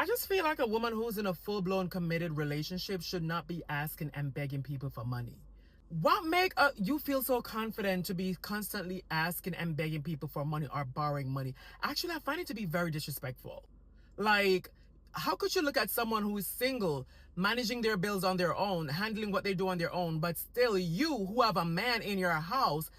just feel like a woman who's in a full-blown committed relationship should not be asking and begging people for money. What make you feel so confident to be constantly asking and begging people for money or borrowing money? Actually, I find it to be very disrespectful. Like, how could you look at someone who is single, managing their bills on their own, handling what they do on their own, but still you who have a man in your house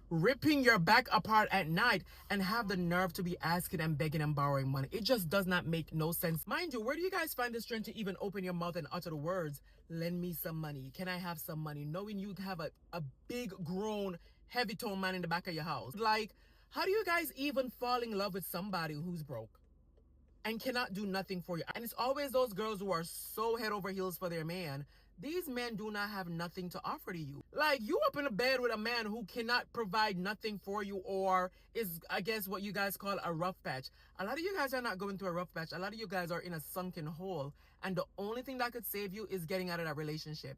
ripping your back apart at night and have the nerve to be asking and begging and borrowing money? It just does not make no sense. Mind you, where do you guys find the strength to even open your mouth and utter the words, lend me some money, can I have some money, knowing you have a big grown heavy tone man in the back of your house? Like, how do you guys even fall in love with somebody who's broke and cannot do nothing for you? And it's always those girls who are so head over heels for their man. These men do not have nothing to offer to you. Like, you up in a bed with a man who cannot provide nothing for you, or is, I guess, what you guys call a rough patch. A lot of you guys are not going through a rough patch. A lot of you guys are in a sunken hole, and the only thing that could save you is getting out of that relationship.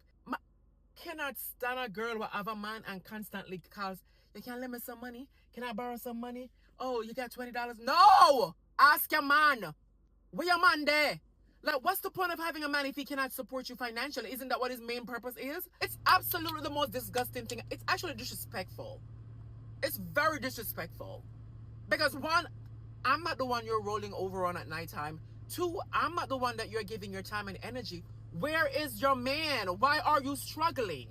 Cannot stand a girl who have a man and constantly calls, you can lend me some money? Can I borrow some money? Oh, you got $20? No! Ask your man. Where your man there? Like, what's the point of having a man if he cannot support you financially? Isn't that what his main purpose is? It's absolutely the most disgusting thing. It's actually disrespectful. It's very disrespectful. Because one, I'm not the one you're rolling over on at nighttime. Two, I'm not the one that you're giving your time and energy. Where is your man? Why are you struggling?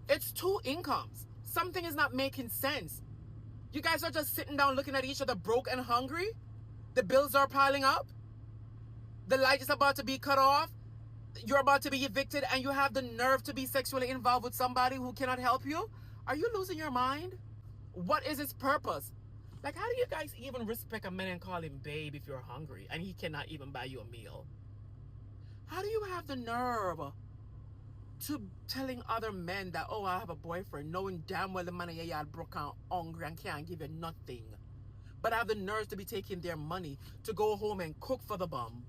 It's two incomes. Something is not making sense. You guys are just sitting down looking at each other broke and hungry. The bills are piling up. The light is about to be cut off. You're about to be evicted, and you have the nerve to be sexually involved with somebody who cannot help you? Are you losing your mind? What is its purpose? Like, how do you guys even respect a man and call him babe if you're hungry and he cannot even buy you a meal? How do you have the nerve to telling other men that, oh, I have a boyfriend, knowing damn well the man in your yard broke and hungry and can't give you nothing, but I have the nerve to be taking their money to go home and cook for the bum?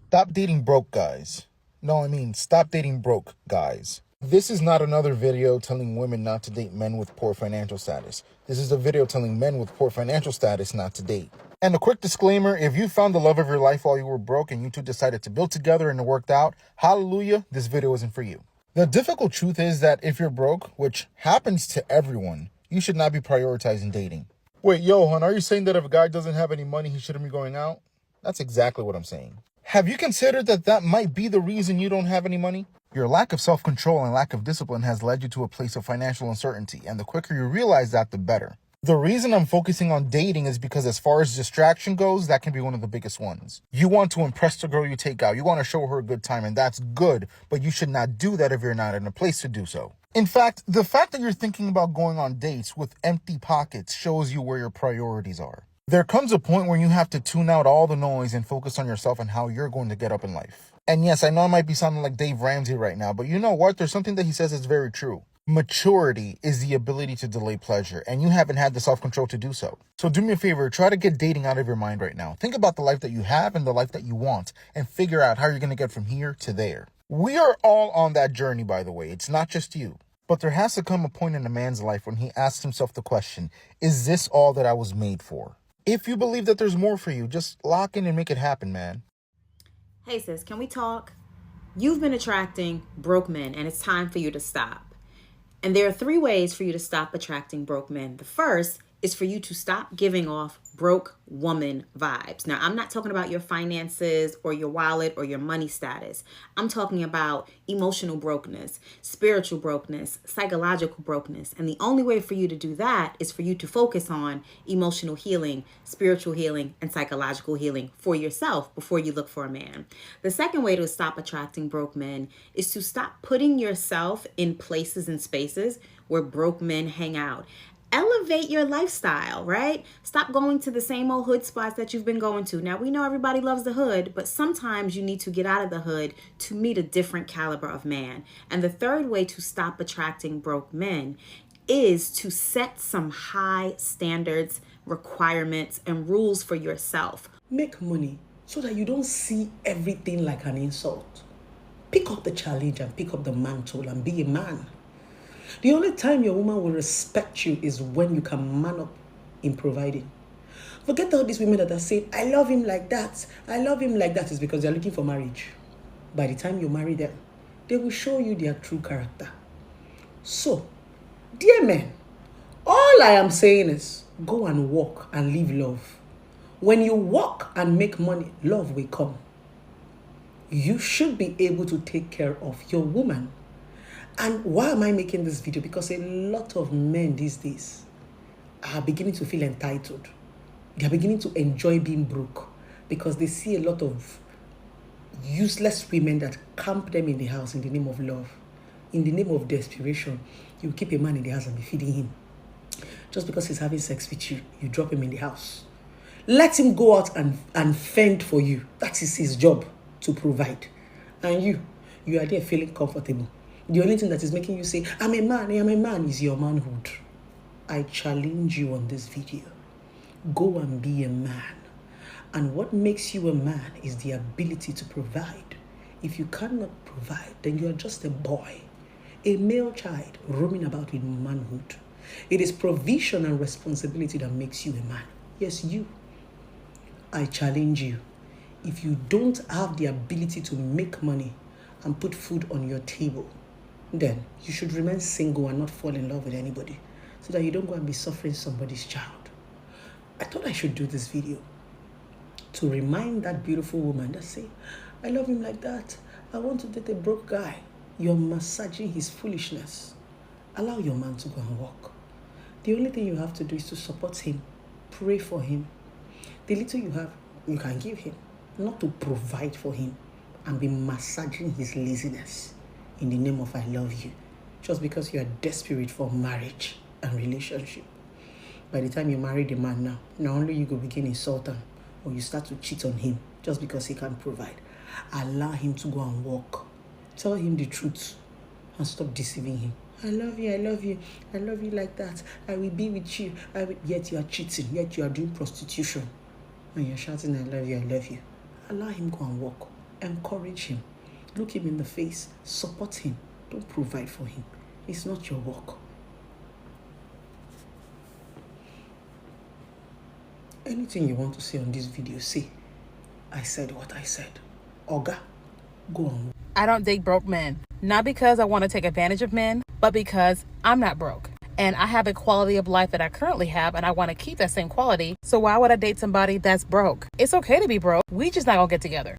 Stop dating broke guys. No, I mean, stop dating broke guys. This is not another video telling women not to date men with poor financial status. This is a video telling men with poor financial status not to date. And a quick disclaimer, if you found the love of your life while you were broke and you two decided to build together and it worked out, hallelujah, this video isn't for you. The difficult truth is that if you're broke, which happens to everyone, you should not be prioritizing dating. Wait, yo, hon, are you saying that if a guy doesn't have any money, he shouldn't be going out? That's exactly what I'm saying. Have you considered that might be the reason you don't have any money? Your lack of self-control and lack of discipline has led you to a place of financial uncertainty, and the quicker you realize that, the better. The reason I'm focusing on dating is because as far as distraction goes, that can be one of the biggest ones. You want to impress the girl you take out. You want to show her a good time, and that's good, but you should not do that if you're not in a place to do so. In fact, the fact that you're thinking about going on dates with empty pockets shows you where your priorities are. There comes a point where you have to tune out all the noise and focus on yourself and how you're going to get up in life. And yes, I know I might be sounding like Dave Ramsey right now, but you know what? There's something that he says that's very true. Maturity is the ability to delay pleasure, and you haven't had the self-control to do so. So do me a favor, try to get dating out of your mind right now. Think about the life that you have and the life that you want, and figure out how you're going to get from here to there. We are all on that journey, by the way. It's not just you. But there has to come a point in a man's life when he asks himself the question, is this all that I was made for? If you believe that there's more for you, just lock in and make it happen, man. Hey sis, can we talk? You've been attracting broke men, and it's time for you to stop. And there are 3 ways for you to stop attracting broke men. The first is for you to stop giving off broke woman vibes. Now, I'm not talking about your finances or your wallet or your money status. I'm talking about emotional brokenness, spiritual brokenness, psychological brokenness. And the only way for you to do that is for you to focus on emotional healing, spiritual healing, and psychological healing for yourself before you look for a man. The second way to stop attracting broke men is to stop putting yourself in places and spaces where broke men hang out. Elevate your lifestyle, right? Stop going to the same old hood spots that you've been going to. Now, we know everybody loves the hood, but sometimes you need to get out of the hood to meet a different caliber of man. And the third way to stop attracting broke men is to set some high standards, requirements, and rules for yourself. Make money so that you don't see everything like an insult. Pick up the challenge and pick up the mantle and be a man. The only time your woman will respect you is when you can man up in providing. Forget all these women that are saying, I love him like that. I love him like that. Is because they're looking for marriage. By the time you marry them, they will show you their true character. So, dear men, all I am saying is go and walk and live love. When you walk and make money, love will come. You should be able to take care of your woman. And why am I making this video? Because a lot of men these days are beginning to feel entitled. They are beginning to enjoy being broke because they see a lot of useless women that camp them in the house in the name of love. In the name of desperation, you keep a man in the house and be feeding him. Just because he's having sex with you, you drop him in the house. Let him go out and fend for you. That is his job, to provide. And you are there feeling comfortable. The only thing that is making you say, I'm a man, is your manhood. I challenge you on this video. Go and be a man. And what makes you a man is the ability to provide. If you cannot provide, then you are just a boy, a male child roaming about with manhood. It is provision and responsibility that makes you a man. Yes, you. I challenge you. If you don't have the ability to make money and put food on your table, then you should remain single and not fall in love with anybody so that you don't go and be suffering somebody's child. I thought I should do this video to remind that beautiful woman that say, I love him like that. I want to date a broke guy. You're massaging his foolishness. Allow your man to go and walk. The only thing you have to do is to support him, pray for him. The little you have, you can give him, not to provide for him and be massaging his laziness in the name of I love you, just because you are desperate for marriage and relationship. By the time you marry the man now, not only you go begin insult him, or you start to cheat on him just because he can't provide. Allow him to go and walk. Tell him the truth and stop deceiving him. I love you, I love you, I love you like that. I will be with you. Yet you are cheating, yet you are doing prostitution. And you're shouting, I love you, I love you. Allow him go and walk. Encourage him. Look him in the face. Support him. Don't provide for him. It's not your work. Anything you want to say on this video, say. I said what I said. Oga, go on. I don't date broke men. Not because I want to take advantage of men, but because I'm not broke. And I have a quality of life that I currently have, and I want to keep that same quality. So why would I date somebody that's broke? It's okay to be broke. We just not gonna get together.